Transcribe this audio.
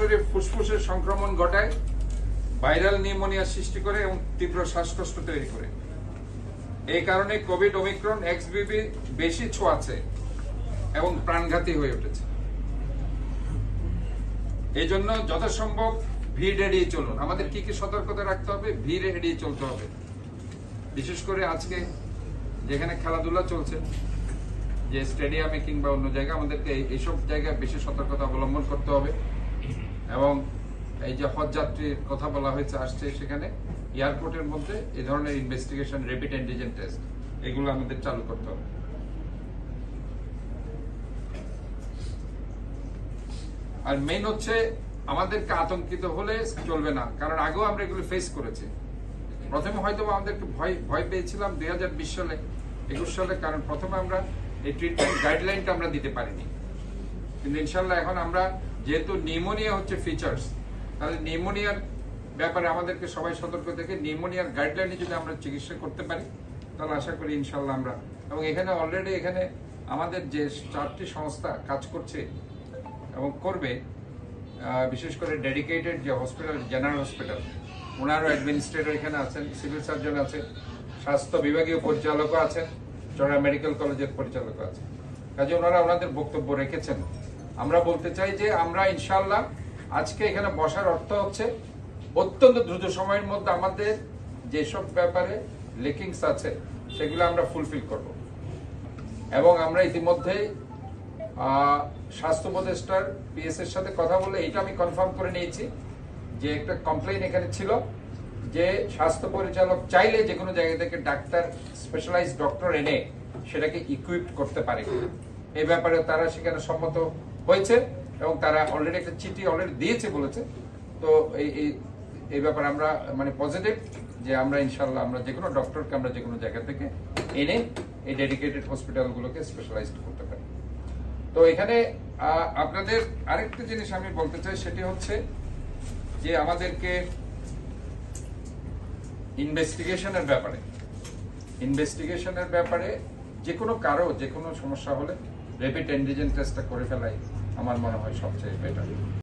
সরাসরি ফুসফুসের সংক্রমণ ঘটায়, ভাইরাল নিউমোনিয়া সৃষ্টি করে এবং তীব্র শ্বাসকষ্ট তৈরি করে। এই কারণে কোভিড ওমিক্রন এক্সবিবি বেশি ছোঁয়াচে এবং প্রাণঘাতী হয়ে উঠেছে। এই জন্য যথাসম্ভব ভিড় এড়িয়ে চলুন। আমাদের কি কি সতর্কতা রাখতে হবে? ভিড় এড়িয়ে চলতে হবে। বিশেষ করে আজকে যেখানে খেলাধুলা চলছে, যে স্টেডিয়ামে কিংবা অন্য জায়গায়, আমাদেরকে এইসব জায়গায় বেশি সতর্কতা অবলম্বন করতে হবে। এবং এই যে হজ যাত্রীর কথা বলা হয়েছে আসছে, সেখানে এয়ারপোর্টের মধ্যে এই ধরনের ইনভেস্টিগেশন, র্যাপিড অ্যান্টিজেন টেস্ট, এগুলো আমাদের চালু করতে হবে। আর মেইন হচ্ছে আমাদেরকে আতঙ্কিত হলে চলবে না, কারণ আগেও আমরা এগুলো ফেস করেছি। প্রথমে হয়তো আমাদেরকে ভয় পেয়েছিলাম 2020 সালে, 21 সালে, কারণ প্রথমে আমরা এই ট্রিটমেন্ট গাইডলাইনটা আমরা দিতে পারিনি। কিন্তু ইনশাল্লাহ এখন আমরা, যেহেতু নিউমোনিয়া হচ্ছে ফিচার্স, তাহলে নিউমোনিয়ার ব্যাপারে আমাদেরকে সবাই সতর্ক থেকে নিউমোনিয়ার গাইডলাইনে যদি আমরা চিকিৎসা করতে পারি, তাহলে আশা করি ইনশাল্লাহ আমরা, এবং এখানে অলরেডি এখানে আমাদের যে 4টি সংস্থা কাজ করছে এবং করবে, বিশেষ করে ডেডিকেটেড যে হসপিটাল, জেনারেল হসপিটাল, ওনারও অ্যাডমিনিস্ট্রেটর এখানে আছেন, সিভিল সার্জন আছে, স্বাস্থ্য বিভাগীয় পরিচালকও আছেন, চড়া মেডিকেল কলেজের পরিচালকও আছে। কাজে ওনারা ওনাদের বক্তব্য রেখেছেন। আমরা বলতে চাই যে আমরা ইনশাল্লাহ আজকে এখানে বসার অর্থ হচ্ছে অত্যন্ত দ্রুত সময়ের মধ্যে আমাদের যেসব ব্যাপারে লেকিংস আছে সেগুলো আমরা ফুলফিল করব। এবং আমরা ইতিমধ্যেই স্বাস্থ্য উপদেষ্টার পিএস এর সাথে কথা বলে এইটা আমি কনফার্ম করে নিয়েছি যে একটা কমপ্লেইন এখানে ছিল যে স্বাস্থ্য পরিচালক চাইলে যে কোনো জায়গা থেকে ডাক্তার, স্পেশালাইজড ডক্টর এনে সেটাকে ইকুইপড করতে পারে। এই ব্যাপারে তারা সেখানে সম্মত হয়েছে এবং তারা অলরেডি একটা চিঠি অলরেডি দিয়েছে বলেছে। তো এই ব্যাপারে আমরা মানে পজিটিভ যে আমরা ইনশাল্লাহ আমরা যে কোনো ডক্টরকে আমরা যে কোনো জায়গা থেকে এনে এই ডেডিকেটেড হসপিটালগুলোকে স্পেশালাইজড করতে পারি। তো এখানে আপনাদের আরেকটা জিনিস আমি বলতে চাই, সেটি হচ্ছে যে আমাদেরকে ইনভেস্টিগেশনের ব্যাপারে যে কোনো কারো যে কোনো সমস্যা হলে র্যাপিড অ্যান্টিজেন টেস্টটা করে ফেলাই আমার মনে হয় সবচেয়ে বেটার।